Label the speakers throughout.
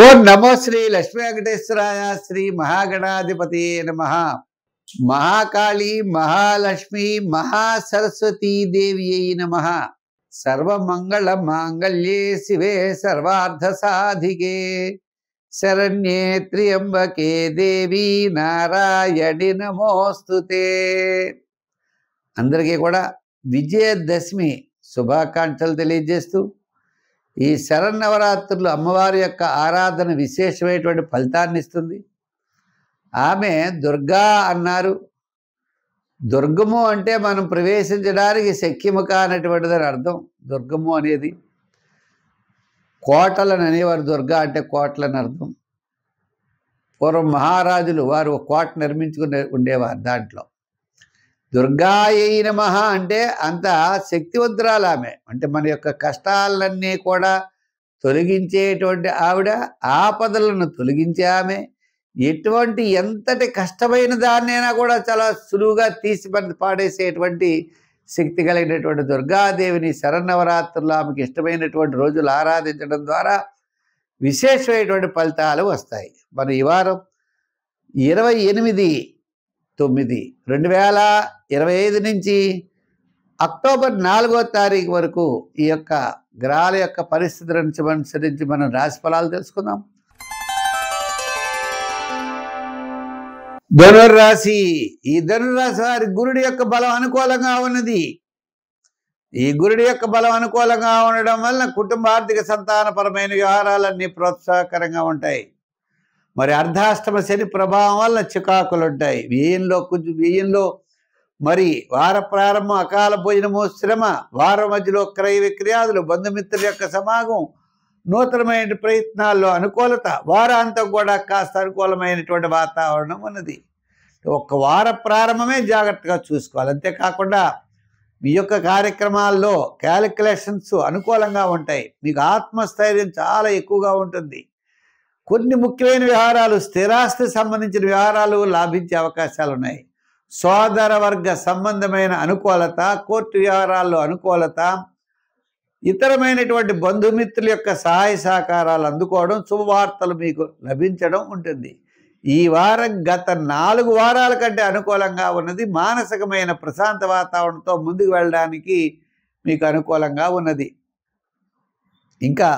Speaker 1: ఓం నమో శ్రీ లక్ష్మీ వెంకటేశ్వరాయ శ్రీ మహాగణాధిపతి నమః. మహాకాళి మహాలక్ష్మి మహాసరస్వతీ దేవి అయి నమః. సర్వమంగళ మాంగళ్యే శివే సర్వార్థ సాధికే శరణ్యే త్ర్యంబకే దేవి నారాయణి నమోస్తుతే. అందరికీ కూడా విజయదశమి శుభాకాంక్షలు తెలియజేస్తూ ఈ శరన్నవరాత్రులు అమ్మవారి యొక్క ఆరాధన విశేషమైనటువంటి ఫలితాన్ని ఇస్తుంది. ఆమె దుర్గా అన్నారు. దుర్గము అంటే మనం ప్రవేశించడానికి శక్యము కానటువంటిదని అర్థం. దుర్గము అనేది కోటలను అనేవారు. దుర్గా అంటే కోటలని అర్థం. పూర్వం మహారాజులు వారు కోట నిర్మించుకుని ఉండేవారు. దాంట్లో దుర్గాయై నమః అంటే అంత శక్తివంతురాలు ఆమె. అంటే మన యొక్క కష్టాలన్నీ కూడా తొలగించేటువంటి ఆవిడ, ఆపదలను తొలగించే ఆమె. ఎటువంటి ఎంతటి కష్టమైన దాన్నైనా కూడా చాలా సులువుగా తీసి పాడేసేటువంటి శక్తి కలిగినటువంటి దుర్గాదేవిని శరన్నవరాత్రులు ఆమెకి ఇష్టమైనటువంటి రోజులు ఆరాధించడం ద్వారా విశేషమైనటువంటి ఫలితాలు వస్తాయి. మనం ఈ వారం 28/9/2025 నుంచి అక్టోబర్ 4వ తారీఖు వరకు ఈ యొక్క గ్రహాల యొక్క పరిస్థితులను అనుసరించి మనం రాశి ఫలాలు తెలుసుకుందాం. ధనుర్రాశి. ఈ ధనుర్రాశి వారి గురుడి యొక్క బలం అనుకూలంగా ఉన్నది. ఈ గురుడి యొక్క బలం అనుకూలంగా ఉండడం వలన కుటుంబ ఆర్థిక సంతానపరమైన వ్యవహారాలన్నీ ప్రోత్సాహకరంగా ఉంటాయి. మరి అర్ధాష్టమ శని ప్రభావం వల్ల చికాకులు ఉంటాయి. వ్యయంలో మరి వార ప్రారంభం అకాల భోజనము, శ్రమ, వారం మధ్యలో క్రయ విక్రయాదులు, బంధుమిత్రుల యొక్క సమాగం, నూతనమైన ప్రయత్నాల్లో అనుకూలత, వారాంతం కూడా కాస్త అనుకూలమైనటువంటి వాతావరణం ఉన్నది. ఒక్క వార ప్రారంభమే జాగ్రత్తగా చూసుకోవాలి. అంతేకాకుండా మీ యొక్క కార్యక్రమాల్లో క్యాలిక్యులేషన్స్ అనుకూలంగా ఉంటాయి. మీకు ఆత్మస్థైర్యం చాలా ఎక్కువగా ఉంటుంది. కొన్ని ముఖ్యమైన వ్యవహారాలు, స్థిరాస్తి సంబంధించిన వ్యవహారాలు లాభించే అవకాశాలు ఉన్నాయి. సోదర వర్గ సంబంధమైన అనుకూలత, కోర్టు వ్యవహారాల్లో అనుకూలత, ఇతరమైనటువంటి బంధుమిత్రుల యొక్క సహాయ సహకారాలు అందుకోవడం, శుభవార్తలు మీకు లభించడం ఉంటుంది. ఈ వారం గత 4 వారాల కంటే అనుకూలంగా ఉన్నది. మానసికమైన ప్రశాంత వాతావరణంతో ముందుకు వెళ్ళడానికి మీకు అనుకూలంగా ఉన్నది. ఇంకా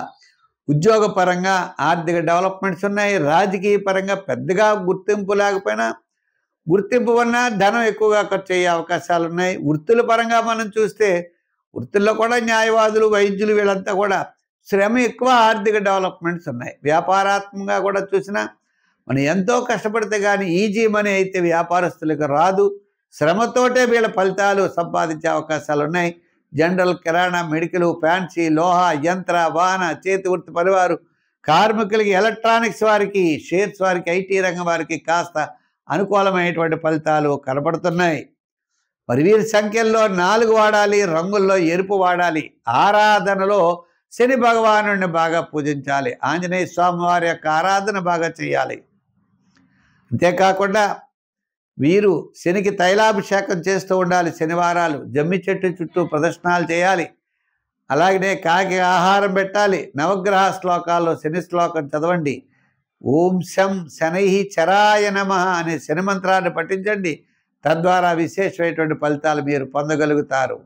Speaker 1: ఉద్యోగపరంగా ఆర్థిక డెవలప్మెంట్స్ ఉన్నాయి. రాజకీయ పరంగా పెద్దగా గుర్తింపు లేకపోయినా, గుర్తింపు వలన ధనం ఎక్కువగా ఖర్చు అయ్యే అవకాశాలు ఉన్నాయి. వృత్తుల పరంగా మనం చూస్తే వృత్తుల్లో కూడా న్యాయవాదులు, వైద్యులు వీళ్ళంతా కూడా శ్రమ ఎక్కువ, ఆర్థిక డెవలప్మెంట్స్ ఉన్నాయి. వ్యాపారాత్మకంగా కూడా చూసినా మనం ఎంతో కష్టపడితే కానీ ఈజీ మనీ అయితే వ్యాపారస్తులకు రాదు. శ్రమతోటే వీళ్ళ ఫలితాలు సంపాదించే అవకాశాలు ఉన్నాయి. జనరల్, కిరాణా, మెడికల్, ఫ్యాన్సీ, లోహ, యంత్ర, వాహన, చేతి వృత్తి పనివారు, కార్మికులకి, ఎలక్ట్రానిక్స్ వారికి, షేర్స్ వారికి, ఐటీ రంగం వారికి కాస్త అనుకూలమైనటువంటి ఫలితాలు కనపడుతున్నాయి. మరి వీరి సంఖ్యల్లో 4 వాడాలి. రంగుల్లో ఎరుపు వాడాలి. ఆరాధనలో శని భగవానుడిని బాగా పూజించాలి. ఆంజనేయ స్వామి వారి యొక్క ఆరాధన బాగా చేయాలి. అంతేకాకుండా వీరు శనికి తైలాభిషేకం చేస్తూ ఉండాలి. శనివారాలు జమ్మి చెట్టు చుట్టూ ప్రదర్శనలు చేయాలి. అలాగనే కాకి ఆహారం పెట్టాలి. నవగ్రహ శ్లోకాల్లో శని శ్లోకం చదవండి. ఓం శం శనై చరాయ నమః అనే శని మంత్రాన్ని పఠించండి. తద్వారా విశేషమైనటువంటి ఫలితాలు మీరు పొందగలుగుతారు.